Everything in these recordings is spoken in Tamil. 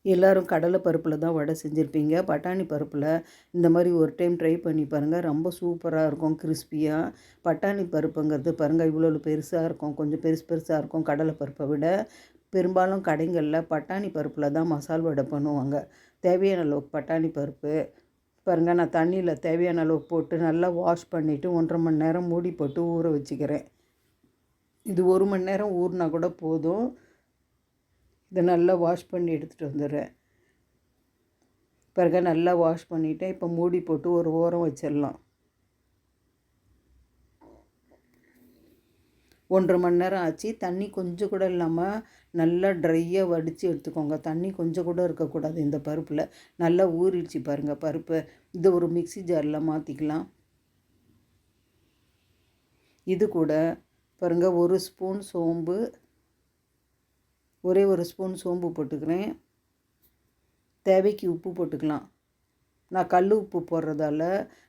எல்லோரும் கடலை பருப்பில் தான் வடை செஞ்சுருப்பீங்க. பட்டாணி பருப்பில் இந்த மாதிரி ஒரு டைம் ட்ரை பண்ணி பாருங்கள். ரொம்ப சூப்பராக இருக்கும், கிறிஸ்பியாக. பட்டாணி பருப்புங்கிறது பாருங்கள் இவ்வளோ பெருசாக இருக்கும், கொஞ்சம் பெருசாக இருக்கும் கடலை பருப்பை விட. பெரும்பாலும் கடைகளில் பட்டாணி பருப்பில் தான் மசால் வடை பண்ணுவாங்க. தேவையான அளவுக்கு பட்டாணி பருப்பு பாருங்கள், நான் தண்ணியில் தேவையான அளவுக்கு போட்டு நல்லா வாஷ் பண்ணிவிட்டு 1.5 மணி நேரம் மூடி போட்டு ஊற வச்சுக்கிறேன். இது 1 மணி நேரம் ஊறினா கூட போதும். இதை நல்லா வாஷ் பண்ணி எடுத்துகிட்டு வந்துடுறேன். பிறகு நல்லா வாஷ் பண்ணிவிட்டேன். இப்போ மூடி போட்டு ஒரு ஓரம் வச்சிடலாம். 1.5 மணி நேரம் ஆச்சு. தண்ணி கொஞ்சம் கூட இல்லாமல் நல்லா ட்ரையாக வடித்து எடுத்துக்கோங்க. தண்ணி கொஞ்சம் கூட இருக்கக்கூடாது இந்த பருப்பில். நல்லா ஊறிடுச்சு பாருங்கள் பருப்பு. இதை ஒரு மிக்ஸி ஜாரில் மாற்றிக்கலாம். இது கூட பாருங்கள் ஒரு ஸ்பூன் சோம்பு, ஒரே ஒரு ஸ்பூன் சோம்பு போட்டுக்கிறேன். தேவைக்கு உப்பு போட்டுக்கலாம். நான் கல் உப்பு போடுறதால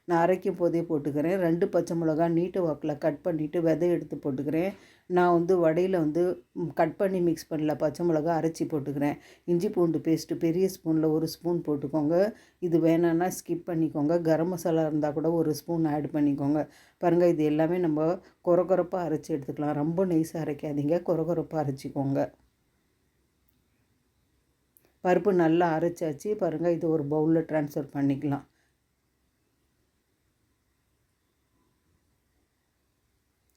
நான் அரைக்கும் போதே போட்டுக்கிறேன். 2 பச்சை மிளகா நீட்டு வாக்கில் கட் பண்ணிவிட்டு விதை எடுத்து போட்டுக்கிறேன். நான் வந்து வடையில் வந்து கட் பண்ணி மிக்ஸ் பண்ணல, பச்சை மிளகா அரைச்சி போட்டுக்கிறேன். இஞ்சி பூண்டு பேஸ்ட்டு பெரிய ஸ்பூனில் 1 ஸ்பூன் போட்டுக்கோங்க. இது வேணான்னா ஸ்கிப் பண்ணிக்கோங்க. கரம் மசாலா இருந்தால் கூட 1 ஸ்பூன் ஆட் பண்ணிக்கோங்க. பாருங்கள், இது எல்லாமே நம்ம கொரகொரப்பாக அரைச்சி எடுத்துக்கலாம். ரொம்ப நைஸாக அரைக்காதீங்க, கொரகொரப்பாக அரைச்சிக்கோங்க. பருப்பு நல்லா அரைச்சாச்சு பாருங்கள். இது ஒரு பவுலில் ட்ரான்ஸ்ஃபர் பண்ணிக்கலாம்.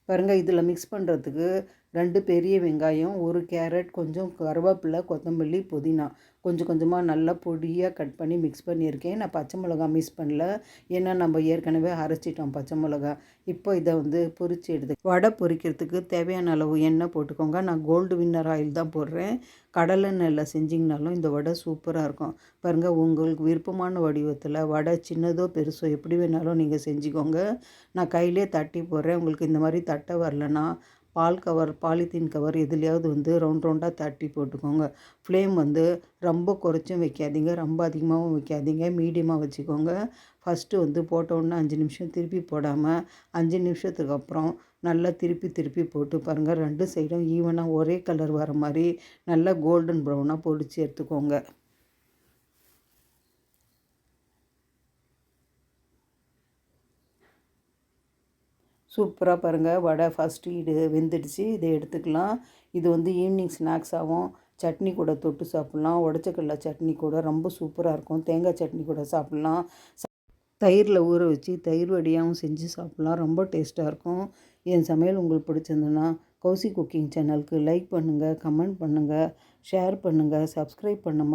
பாருங்கள், இதில் மிக்ஸ் பண்ணுறதுக்கு 2 பெரிய வெங்காயம், 1 கேரட், கொஞ்சம் கருவேப்பிலை, கொத்தமல்லி, புதினா கொஞ்சம் கொஞ்சமாக நல்லா பொடியாக கட் பண்ணி மிக்ஸ் பண்ணியிருக்கேன். நான் பச்சை மிளகா மிக்ஸ் பண்ணல, ஏன்னா நம்ம ஏற்கனவே அரைச்சிட்டோம் பச்சை மிளகா. இப்போ இதை வந்து பொரித்து எடுத்து வடை பொரிக்கிறதுக்கு தேவையான அளவு எண்ணெய் போட்டுக்கோங்க. நான் கோல்டு வின்னர் ஆயில் தான் போடுறேன். கடலை எண்ணெயில் செஞ்சிங்கனாலும் இந்த வடை சூப்பராக இருக்கும். பாருங்கள், உங்களுக்கு விருப்பமான வடிவத்தில் வடை சின்னதோ பெருசோ எப்படி வேணாலும் நீங்கள் செஞ்சுக்கோங்க. நான் கையிலே தட்டி போடுறேன். உங்களுக்கு இந்த மாதிரி தட்ட வரலன்னா பாலித்தீன் கவர் எதுலையாவது வந்து ரவுண்டாக தட்டி போட்டுக்கோங்க. ஃப்ளேம் வந்து ரொம்ப குறைச்சும் வைக்காதீங்க, ரொம்ப அதிகமாகவும் வைக்காதீங்க, மீடியமாக வச்சுக்கோங்க. ஃபஸ்ட்டு வந்து போட்ட உடனே 5 நிமிஷம் திருப்பி போடாமல் 5 நிமிஷத்துக்கு அப்புறம் நல்லா திருப்பி போட்டு பாருங்கள். 2 சைடும் ஈவனாக ஒரே கலர் வர மாதிரி நல்லா கோல்டன் ப்ரௌனாக பொரித்து எடுத்துக்கோங்க. சூப்பராக பாருங்கள், வடை ஃபஸ்ட்டு இது வெந்துடுச்சு. இதை எடுத்துக்கலாம். இது வந்து ஈவினிங் ஸ்நாக்ஸாகவும் சட்னி கூட தொட்டு சாப்பிட்லாம். உடச்சக்கடலை சட்னி கூட ரொம்ப சூப்பராக இருக்கும். தேங்காய் சட்னி கூட சாப்பிட்லாம். தயிரில் ஊற வச்சு தயிர் வடியாகவும் செஞ்சு சாப்பிட்லாம். ரொம்ப டேஸ்ட்டாக இருக்கும். என் சமையல் உங்களுக்கு பிடிச்சிருந்துன்னா கௌசி குக்கிங் சேனலுக்கு லைக் பண்ணுங்கள், கமெண்ட் பண்ணுங்கள், ஷேர் பண்ணுங்கள், சப்ஸ்கிரைப் பண்ணுங்கள்.